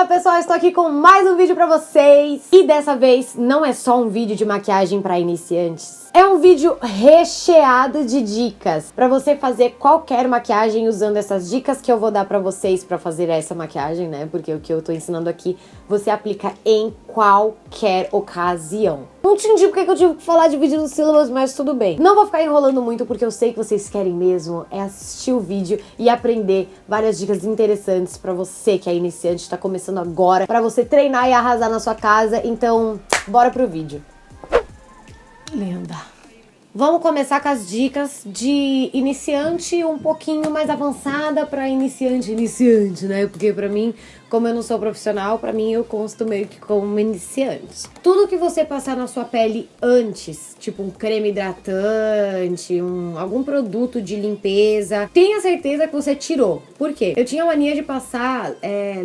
Olá pessoal, estou aqui com mais um vídeo pra vocês. E dessa vez não é só um vídeo de maquiagem pra iniciantes. É um vídeo recheado de dicas pra você fazer qualquer maquiagem usando essas dicas que eu vou dar pra vocês pra fazer essa maquiagem, né? Porque o que eu tô ensinando aqui, você aplica em qualquer ocasião. Não entendi porque eu tive que falar de vídeo no sílabus, mas tudo bem. Não vou ficar enrolando muito porque eu sei que vocês querem mesmo é assistir o vídeo e aprender várias dicas interessantes pra você que é iniciante, tá começando agora, pra você treinar e arrasar na sua casa. Então, bora pro vídeo. Linda. Vamos começar com as dicas de iniciante um pouquinho mais avançada pra iniciante, né? Porque pra mim, como eu não sou profissional, pra mim eu consto meio que como iniciante. Tudo que você passar na sua pele antes, tipo um creme hidratante, algum produto de limpeza, tenha certeza que você tirou. Por quê? Eu tinha mania de passar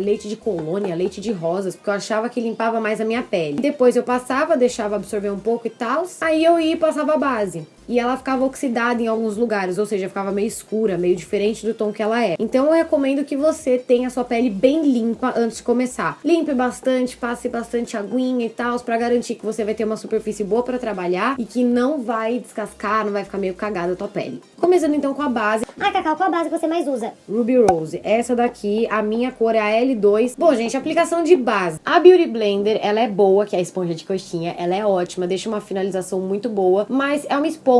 leite de colônia, leite de rosas, porque eu achava que limpava mais a minha pele. Depois eu passava, deixava absorver um pouco e tal, aí eu ia e passava a base. E ela ficava oxidada em alguns lugares, ou seja, ficava meio escura, meio diferente do tom que ela é. Então eu recomendo que você tenha a sua pele bem limpa antes de começar. Limpe bastante, passe bastante aguinha e tal, pra garantir que você vai ter uma superfície boa pra trabalhar e que não vai descascar, não vai ficar meio cagada a tua pele. Começando então com a base. Ai, Cacau, qual a base que você mais usa? Ruby Rose. Essa daqui, a minha cor é a L2. Bom, gente, aplicação de base. A Beauty Blender, ela é boa, que é a esponja de coxinha. Ela é ótima, deixa uma finalização muito boa, mas é uma esponja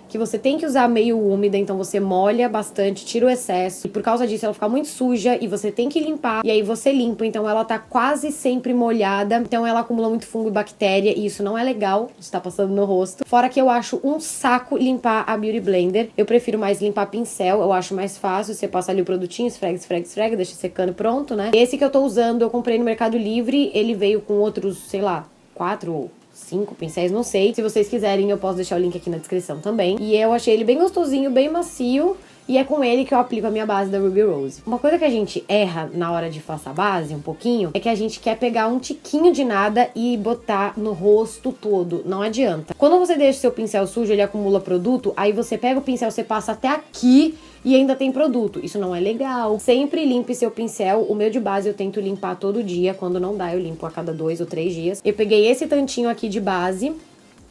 que você tem que usar meio úmida, então você molha bastante, tira o excesso, e por causa disso ela fica muito suja e você tem que limpar, e aí você limpa, então ela tá quase sempre molhada, então ela acumula muito fungo e bactéria, e isso não é legal, está passando no rosto. Fora que eu acho um saco limpar a Beauty Blender, eu prefiro mais limpar pincel, eu acho mais fácil, você passa ali o produtinho, esfrega, deixa secando, pronto, né? Esse que eu tô usando, eu comprei no Mercado Livre, ele veio com outros, sei lá, 4 ou 5 pincéis, não sei. Se vocês quiserem, eu posso deixar o link aqui na descrição também. E eu achei ele bem gostosinho, bem macio. E é com ele que eu aplico a minha base da Ruby Rose. Uma coisa que a gente erra na hora de passar a base, um pouquinho, é que a gente quer pegar um tiquinho de nada e botar no rosto todo. Não adianta. Quando você deixa o seu pincel sujo, ele acumula produto, aí você pega o pincel, você passa até aqui e ainda tem produto. Isso não é legal. Sempre limpe seu pincel. O meu de base eu tento limpar todo dia. Quando não dá, eu limpo a cada 2 ou 3 dias. Eu peguei esse tantinho aqui de base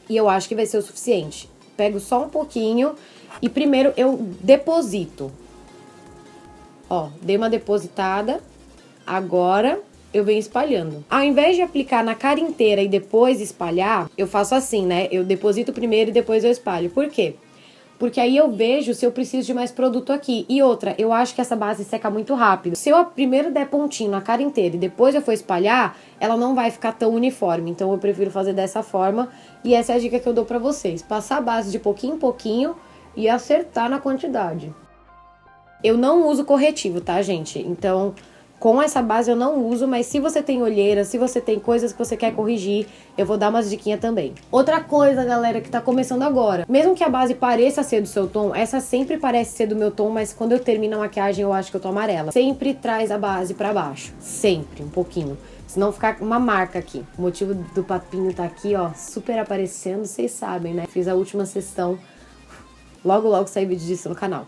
e eu acho que vai ser o suficiente. Pego só um pouquinho e primeiro eu deposito. Ó, dei uma depositada. Agora eu venho espalhando. Ao invés de aplicar na cara inteira e depois espalhar, eu faço assim, né? Eu deposito primeiro e depois eu espalho. Por quê? Porque aí eu vejo se eu preciso de mais produto aqui. E outra, eu acho que essa base seca muito rápido. Se eu primeiro der pontinho na cara inteira e depois eu for espalhar, ela não vai ficar tão uniforme. Então eu prefiro fazer dessa forma. E essa é a dica que eu dou pra vocês. Passar a base de pouquinho em pouquinho e acertar na quantidade. Eu não uso corretivo, tá, gente? Então, com essa base eu não uso, mas se você tem olheira, se você tem coisas que você quer corrigir, eu vou dar umas diquinhas também. Outra coisa, galera, que tá começando agora. Mesmo que a base pareça ser do seu tom, essa sempre parece ser do meu tom, mas quando eu termino a maquiagem eu acho que eu tô amarela. Sempre traz a base pra baixo. Sempre, um pouquinho. Senão ficar uma marca aqui. O motivo do papinho tá aqui, ó, super aparecendo, vocês sabem, né? Fiz a última sessão. Logo sai vídeo disso no canal.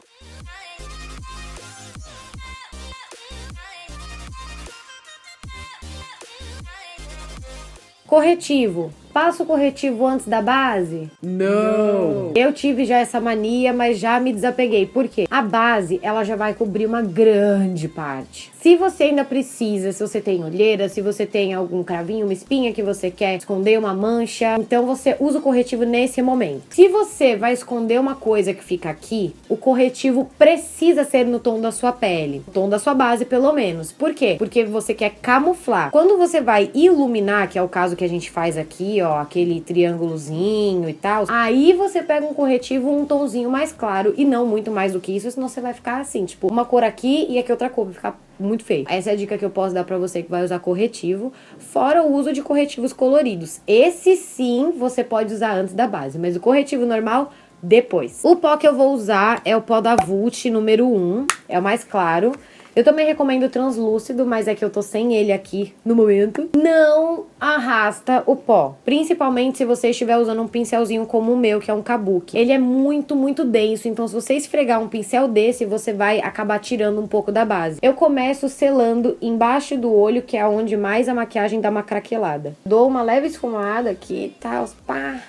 Corretivo. Passa o corretivo antes da base? Não! Eu tive já essa mania, mas já me desapeguei. Por quê? A base, ela já vai cobrir uma grande parte. Se você ainda precisa, se você tem olheira, se você tem algum cravinho, uma espinha que você quer esconder, uma mancha, então você usa o corretivo nesse momento. Se você vai esconder uma coisa que fica aqui, o corretivo precisa ser no tom da sua pele. No tom da sua base, pelo menos. Por quê? Porque você quer camuflar. Quando você vai iluminar, que é o caso que a gente faz aqui, ó, aquele triângulozinho e tal, aí você pega um corretivo, um tomzinho mais claro e não muito mais do que isso, senão você vai ficar assim, tipo, uma cor aqui e aqui outra cor, vai ficar muito feio. Essa é a dica que eu posso dar pra você que vai usar corretivo, fora o uso de corretivos coloridos. Esse sim, você pode usar antes da base, mas o corretivo normal, depois. O pó que eu vou usar é o pó da Vult número 1, é o mais claro. Eu também recomendo o translúcido, mas é que eu tô sem ele aqui no momento. Não arrasta o pó, principalmente se você estiver usando um pincelzinho como o meu, que é um kabuki. Ele é muito, muito denso, então se você esfregar um pincel desse, você vai acabar tirando um pouco da base. Eu começo selando embaixo do olho, que é onde mais a maquiagem dá uma craquelada. Dou uma leve esfumada aqui, tá? Pá.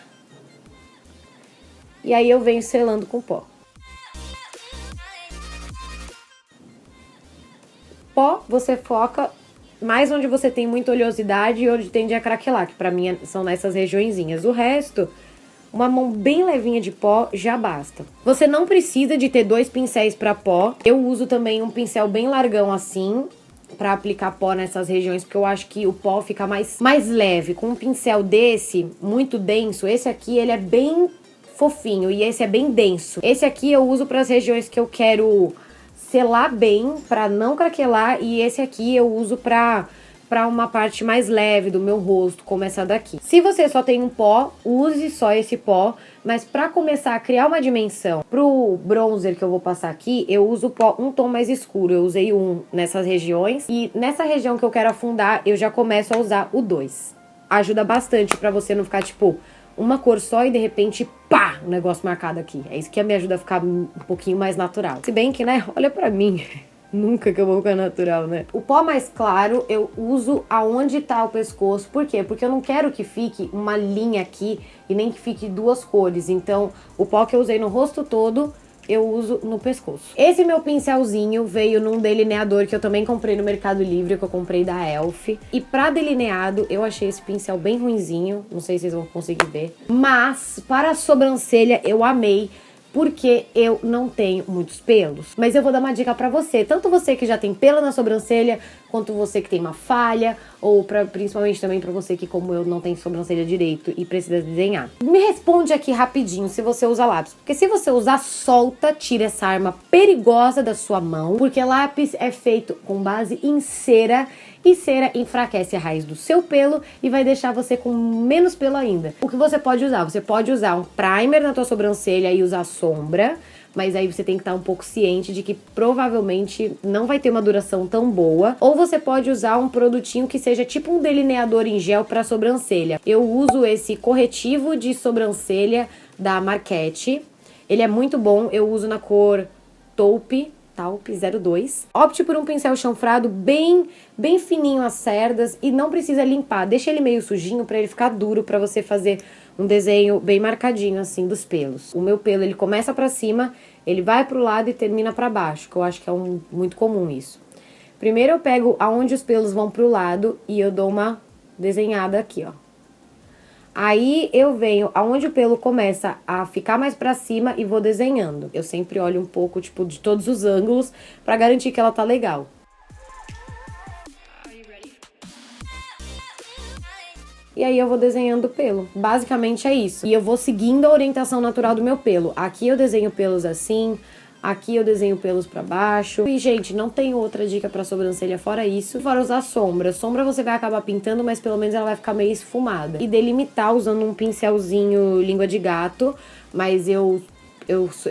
E aí eu venho selando com pó. Pó, você foca mais onde você tem muita oleosidade e onde tende a craquelar, que pra mim são nessas regiõezinhas. O resto, uma mão bem levinha de pó já basta. Você não precisa de ter 2 pincéis pra pó. Eu uso também um pincel bem largão assim, pra aplicar pó nessas regiões, porque eu acho que o pó fica mais leve. Com um pincel desse, muito denso, esse aqui ele é bem fofinho e esse é bem denso. Esse aqui eu uso para as regiões que eu quero selar bem, pra não craquelar, e esse aqui eu uso pra uma parte mais leve do meu rosto, como essa daqui. Se você só tem um pó, use só esse pó, mas pra começar a criar uma dimensão, pro bronzer que eu vou passar aqui, eu uso pó um tom mais escuro, eu usei um nessas regiões, e nessa região que eu quero afundar, eu já começo a usar o 2. Ajuda bastante pra você não ficar, tipo, uma cor só e de repente, pá, o negócio marcado aqui. É isso que me ajuda a ficar um pouquinho mais natural. Se bem que, né, olha pra mim, nunca que eu vou ficar natural, né? O pó mais claro eu uso aonde tá o pescoço. Por quê? Porque eu não quero que fique uma linha aqui e nem que fique 2 cores. Então, o pó que eu usei no rosto todo, eu uso no pescoço. Esse meu pincelzinho veio num delineador que eu também comprei no Mercado Livre, que eu comprei da Elf. E pra delineado, eu achei esse pincel bem ruinzinho, não sei se vocês vão conseguir ver. Mas, para a sobrancelha, eu amei, porque eu não tenho muitos pelos. Mas eu vou dar uma dica pra você, tanto você que já tem pelo na sobrancelha, quanto você que tem uma falha, ou principalmente também pra você que, como eu, não tem sobrancelha direito e precisa desenhar. Me responde aqui rapidinho se você usa lápis, porque se você usar, solta, tira essa arma perigosa da sua mão, porque lápis é feito com base em cera, e cera enfraquece a raiz do seu pelo e vai deixar você com menos pelo ainda. O que você pode usar? Você pode usar um primer na tua sobrancelha e usar sombra, mas aí você tem que estar um pouco ciente de que provavelmente não vai ter uma duração tão boa. Ou você pode usar um produtinho que seja tipo um delineador em gel para sobrancelha. Eu uso esse corretivo de sobrancelha da Marquette. Ele é muito bom, eu uso na cor taupe 02. Opte por um pincel chanfrado bem fininho as cerdas e não precisa limpar. Deixa ele meio sujinho para ele ficar duro, para você fazer um desenho bem marcadinho assim dos pelos. O meu pelo, ele começa para cima, ele vai pro lado e termina para baixo, que eu acho que é muito comum isso. Primeiro eu pego aonde os pelos vão pro lado e eu dou uma desenhada aqui, ó. Aí eu venho aonde o pelo começa a ficar mais pra cima e vou desenhando. Eu sempre olho um pouco, tipo, de todos os ângulos pra garantir que ela tá legal. E aí eu vou desenhando o pelo. Basicamente é isso. E eu vou seguindo a orientação natural do meu pelo. Aqui eu desenho pelos assim, aqui eu desenho pelos pra baixo. E, gente, não tem outra dica pra sobrancelha fora isso. Fora usar sombra. Sombra você vai acabar pintando, mas pelo menos ela vai ficar meio esfumada. E delimitar usando um pincelzinho língua de gato. Mas eu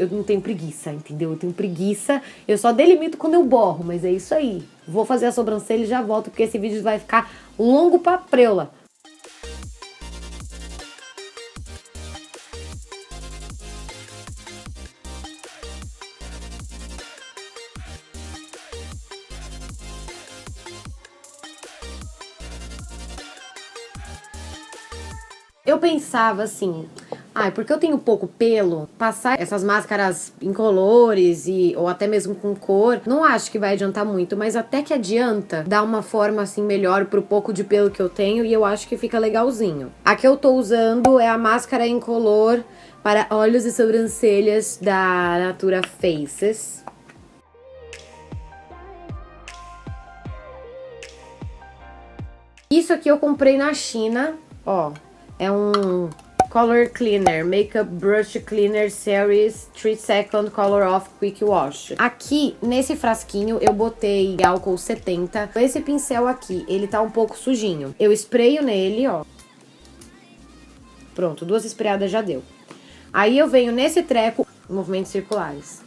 não tenho preguiça, entendeu? Eu tenho preguiça. Eu só delimito quando eu borro, mas é isso aí. Vou fazer a sobrancelha e já volto, porque esse vídeo vai ficar longo pra preula. Eu pensava assim, porque eu tenho pouco pelo, passar essas máscaras incolores ou até mesmo com cor, não acho que vai adiantar muito, mas até que adianta dar uma forma assim melhor pro pouco de pelo que eu tenho e eu acho que fica legalzinho. A que eu tô usando é a máscara incolor para olhos e sobrancelhas da Natura Faces. Isso aqui eu comprei na China, ó. É um Color Cleaner, Makeup Brush Cleaner Series 3 Second Color Off Quick Wash. Aqui, nesse frasquinho, eu botei álcool 70. Esse pincel aqui, ele tá um pouco sujinho. Eu espreio nele, ó. Pronto, 2 espreadas já deu. Aí eu venho nesse treco, movimentos circulares.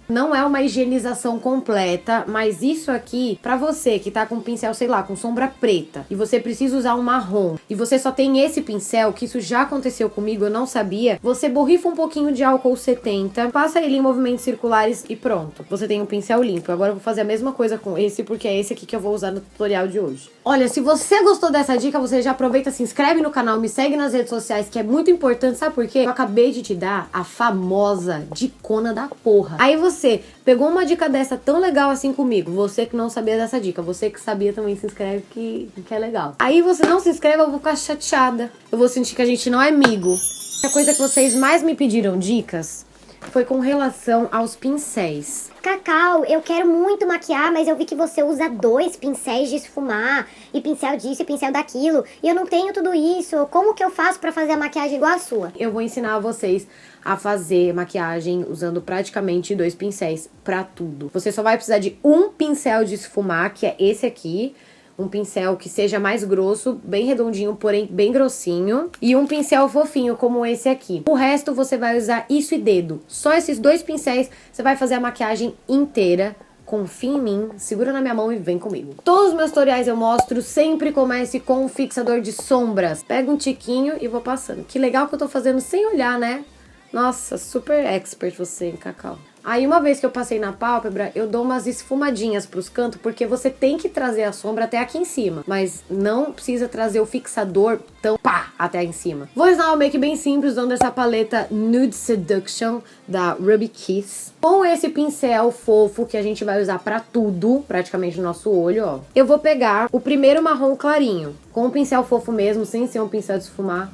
Não é uma higienização completa, mas isso aqui, pra você que tá com um pincel, sei lá, com sombra preta, e você precisa usar um marrom, e você só tem esse pincel, que isso já aconteceu comigo, eu não sabia, você borrifa um pouquinho de álcool 70, passa ele em movimentos circulares e pronto. Você tem um pincel limpo. Agora eu vou fazer a mesma coisa com esse, porque é esse aqui que eu vou usar no tutorial de hoje. Olha, se você gostou dessa dica, você já aproveita, se inscreve no canal, me segue nas redes sociais, que é muito importante, sabe por quê? Eu acabei de te dar a famosa dicona da porra. Aí você pegou uma dica dessa tão legal assim comigo, você que não sabia dessa dica, você que sabia também se inscreve que é legal. Aí você não se inscreve, eu vou ficar chateada. Eu vou sentir que a gente não é amigo. A coisa que vocês mais me pediram dicas foi com relação aos pincéis. Cacau, eu quero muito maquiar, mas eu vi que você usa 2 pincéis de esfumar, e pincel disso e pincel daquilo, e eu não tenho tudo isso. Como que eu faço pra fazer a maquiagem igual a sua? Eu vou ensinar vocês a fazer maquiagem usando praticamente 2 pincéis pra tudo. Você só vai precisar de um pincel de esfumar, que é esse aqui. Um pincel que seja mais grosso, bem redondinho, porém bem grossinho. E um pincel fofinho, como esse aqui. O resto você vai usar isso e dedo. Só esses 2 pincéis, você vai fazer a maquiagem inteira. Confia em mim, segura na minha mão e vem comigo. Todos os meus tutoriais eu mostro, sempre comece com um fixador de sombras. Pega um tiquinho e vou passando. Que legal que eu tô fazendo sem olhar, né? Nossa, super expert você, hein, Cacau? Aí uma vez que eu passei na pálpebra, eu dou umas esfumadinhas pros cantos, porque você tem que trazer a sombra até aqui em cima, mas não precisa trazer o fixador tão pá até em cima. Vou ensinar um make bem simples usando essa paleta Nude Seduction da Ruby Kiss. Com esse pincel fofo que a gente vai usar pra tudo, praticamente no nosso olho, ó. Eu vou pegar o primeiro marrom clarinho, com um pincel fofo mesmo, sem ser um pincel de esfumar,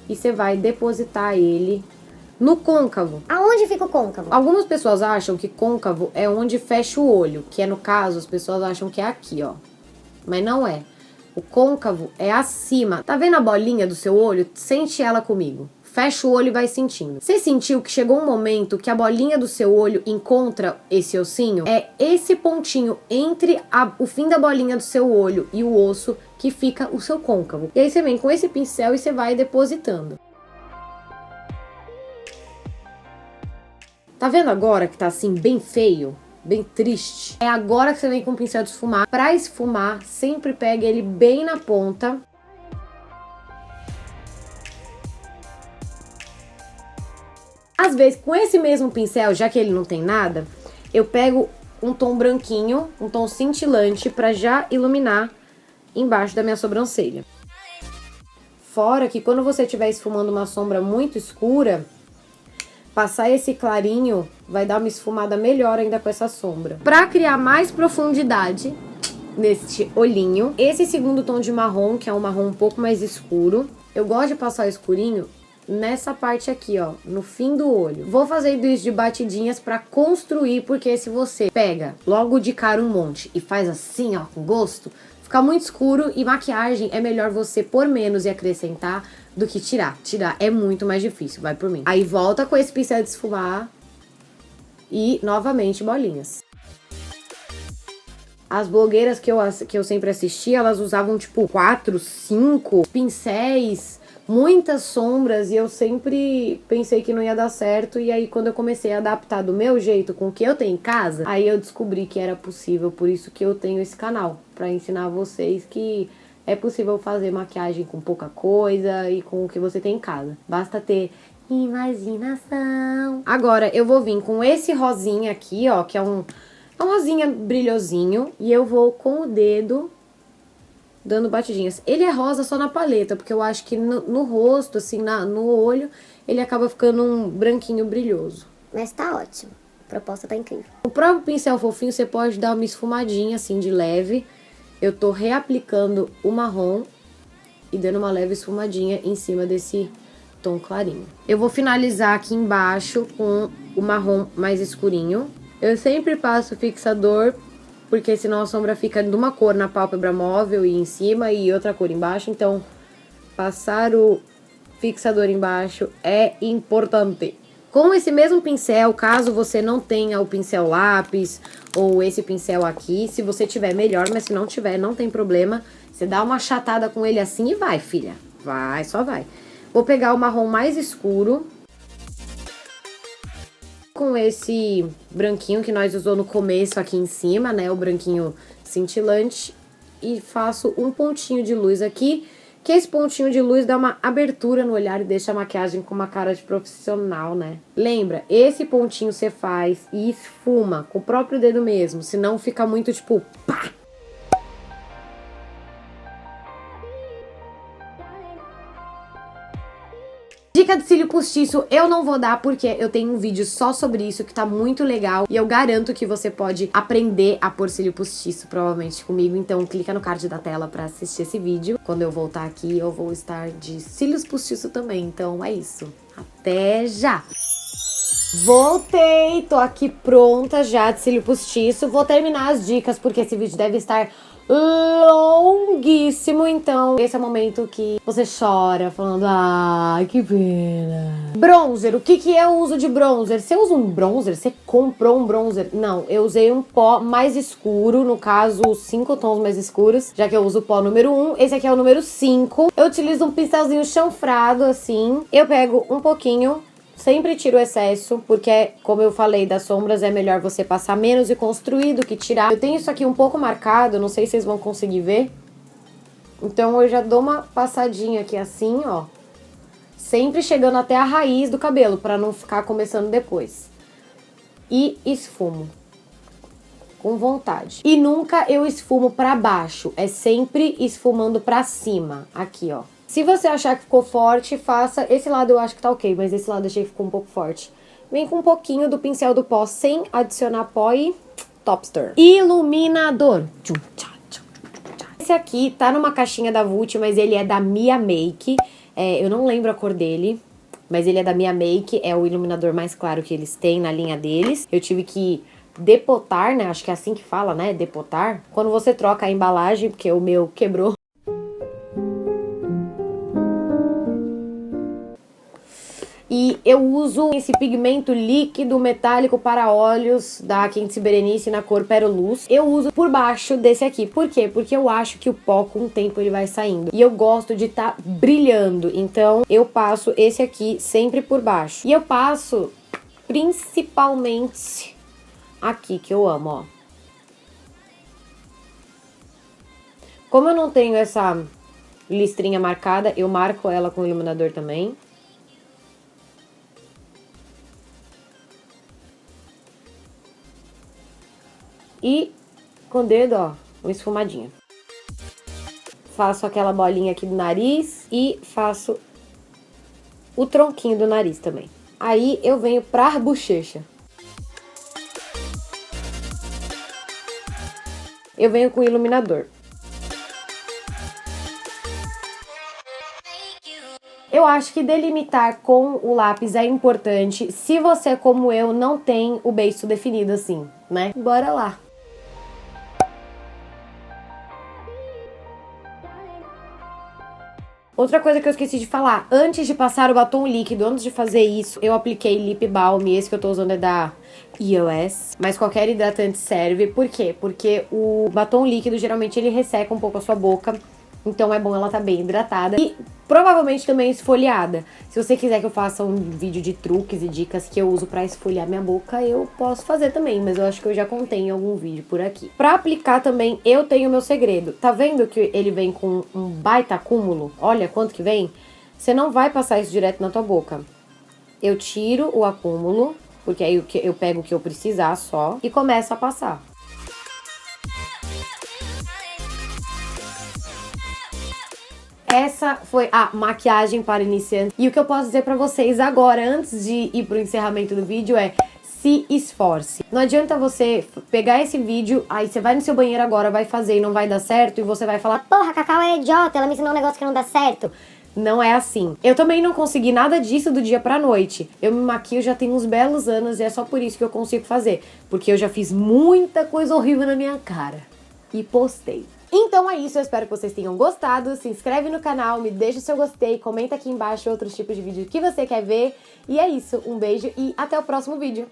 e você vai depositar ele no côncavo. Aonde fica o côncavo? Algumas pessoas acham que côncavo é onde fecha o olho, que é no caso, as pessoas acham que é aqui, ó. Mas não é. O côncavo é acima. Tá vendo a bolinha do seu olho? Sente ela comigo. Fecha o olho e vai sentindo. Você sentiu que chegou um momento que a bolinha do seu olho encontra esse ossinho? É esse pontinho entre o fim da bolinha do seu olho e o osso que fica o seu côncavo. E aí você vem com esse pincel e você vai depositando. Tá vendo agora que tá assim bem feio? Bem triste? É agora que você vem com o pincel de esfumar. Pra esfumar, sempre pegue ele bem na ponta. Às vezes, com esse mesmo pincel, já que ele não tem nada, eu pego um tom branquinho, um tom cintilante, pra já iluminar embaixo da minha sobrancelha. Fora que quando você estiver esfumando uma sombra muito escura, passar esse clarinho vai dar uma esfumada melhor ainda com essa sombra. Pra criar mais profundidade neste olhinho, esse segundo tom de marrom, que é um marrom um pouco mais escuro, eu gosto de passar o escurinho nessa parte aqui, ó, no fim do olho. Vou fazendo isso de batidinhas pra construir, porque se você pega logo de cara um monte e faz assim, ó, com gosto, fica muito escuro e maquiagem é melhor você pôr menos e acrescentar do que tirar. Tirar é muito mais difícil, vai por mim. Aí volta com esse pincel de esfumar e novamente bolinhas. As blogueiras que eu sempre assisti, elas usavam tipo 4, 5 pincéis, muitas sombras, e eu sempre pensei que não ia dar certo. E aí quando eu comecei a adaptar do meu jeito com o que eu tenho em casa, aí eu descobri que era possível. Por isso que eu tenho esse canal, pra ensinar vocês que é possível fazer maquiagem com pouca coisa e com o que você tem em casa. Basta ter imaginação. Agora eu vou vir com esse rosinha aqui, ó, que é um rosinha brilhosinho, e eu vou com o dedo dando batidinhas. Ele é rosa só na paleta, porque eu acho que no rosto, assim, no olho, ele acaba ficando um branquinho brilhoso. Mas tá ótimo. A proposta tá incrível. O próprio pincel fofinho você pode dar uma esfumadinha, assim, de leve. Eu tô reaplicando o marrom e dando uma leve esfumadinha em cima desse tom clarinho. Eu vou finalizar aqui embaixo com o marrom mais escurinho. Eu sempre passo o fixador, porque senão a sombra fica de uma cor na pálpebra móvel e em cima e outra cor embaixo. Então, passar o fixador embaixo é importante. Com esse mesmo pincel, caso você não tenha o pincel lápis ou esse pincel aqui, se você tiver melhor, mas se não tiver, não tem problema. Você dá uma achatada com ele assim e vai, filha. Vai, só vai. Vou pegar o marrom mais escuro. com esse branquinho que nós usou no começo aqui em cima, né? O branquinho cintilante. E faço um pontinho de luz aqui, que esse pontinho de luz dá uma abertura no olhar e deixa a maquiagem com uma cara de profissional, né? Lembra, esse pontinho você faz e esfuma com o próprio dedo mesmo, senão fica muito tipo, pá! Dica de cílio postiço eu não vou dar porque eu tenho um vídeo só sobre isso que tá muito legal e eu garanto que você pode aprender a pôr cílio postiço provavelmente comigo, então clica no card da tela pra assistir esse vídeo. Quando eu voltar aqui eu vou estar de cílios postiço também, então é isso. Até já! Voltei, tô aqui pronta já de cílio postiço, vou terminar as dicas porque esse vídeo deve estar longuíssimo, então esse é o momento que você chora falando, ai, que pena. Bronzer, o que eu uso de bronzer? Você usa um bronzer? Você comprou um bronzer? Não, eu usei um pó mais escuro, no caso 5 tons mais escuros, já que eu uso o pó número 1, esse aqui é o número 5. Eu utilizo um pincelzinho chanfrado assim, eu pego um pouquinho. Sempre tiro o excesso, porque, como eu falei, das sombras é melhor você passar menos e construir do que tirar. Eu tenho isso aqui um pouco marcado, não sei se vocês vão conseguir ver. Então eu já dou uma passadinha aqui assim, ó. Sempre chegando até a raiz do cabelo, pra não ficar começando depois. E esfumo. Com vontade. E nunca eu esfumo pra baixo, é sempre esfumando pra cima. Aqui, ó. Se você achar que ficou forte, faça. Esse lado eu acho que tá ok, mas esse lado eu achei que ficou um pouco forte. Vem com um pouquinho do pincel do pó sem adicionar pó e topster. Iluminador. Esse aqui tá numa caixinha da Vult, mas ele é da Mia Make. Eu não lembro a cor dele, mas ele é da Mia Make. É o iluminador mais claro que eles têm na linha deles. Eu tive que depotar, né? Acho que é assim que fala, né? Depotar. Quando você troca a embalagem, porque o meu quebrou. E eu uso esse pigmento líquido metálico para olhos da Quincy Berenice na cor Peroluz. Eu uso por baixo desse aqui. Por quê? Porque eu acho que o pó com o tempo ele vai saindo. E eu gosto de estar brilhando. Então eu passo esse aqui sempre por baixo. E eu passo principalmente aqui, que eu amo, ó. Como eu não tenho essa listrinha marcada, eu marco ela com o iluminador também. E com o dedo, ó, uma esfumadinha. Faço aquela bolinha aqui do nariz e faço o tronquinho do nariz também. Aí eu venho pra bochecha. Eu venho com o iluminador. Eu acho que delimitar com o lápis é importante se você, como eu, não tem o beiço definido assim, né? Bora lá! Outra coisa que eu esqueci de falar, antes de passar o batom líquido, antes de fazer isso, eu apliquei lip balm, esse que eu tô usando é da EOS, mas qualquer hidratante serve. Por quê? Porque o batom líquido, geralmente, ele resseca um pouco a sua boca, então é bom ela tá bem hidratada e provavelmente também esfoliada. Se você quiser que eu faça um vídeo de truques e dicas que eu uso pra esfoliar minha boca, eu posso fazer também, mas eu acho que eu já contei em algum vídeo por aqui. Pra aplicar também, eu tenho o meu segredo. Tá vendo que ele vem com um baita acúmulo? Olha quanto que vem. Você não vai passar isso direto na tua boca. Eu tiro o acúmulo, porque aí eu pego o que eu precisar só e começo a passar. Essa foi a maquiagem para iniciantes. E o que eu posso dizer pra vocês agora, antes de ir pro encerramento do vídeo, é se esforce. Não adianta você pegar esse vídeo, aí você vai no seu banheiro agora, vai fazer e não vai dar certo, e você vai falar, porra, a Cacau é idiota, ela me ensinou um negócio que não dá certo. Não é assim. Eu também não consegui nada disso do dia pra noite. Eu me maquio já tem uns belos anos e é só por isso que eu consigo fazer. Porque eu já fiz muita coisa horrível na minha cara. E postei. Então é isso, eu espero que vocês tenham gostado. Se inscreve no canal, me deixa o seu gostei, comenta aqui embaixo outros tipos de vídeo que você quer ver. E é isso, um beijo e até o próximo vídeo.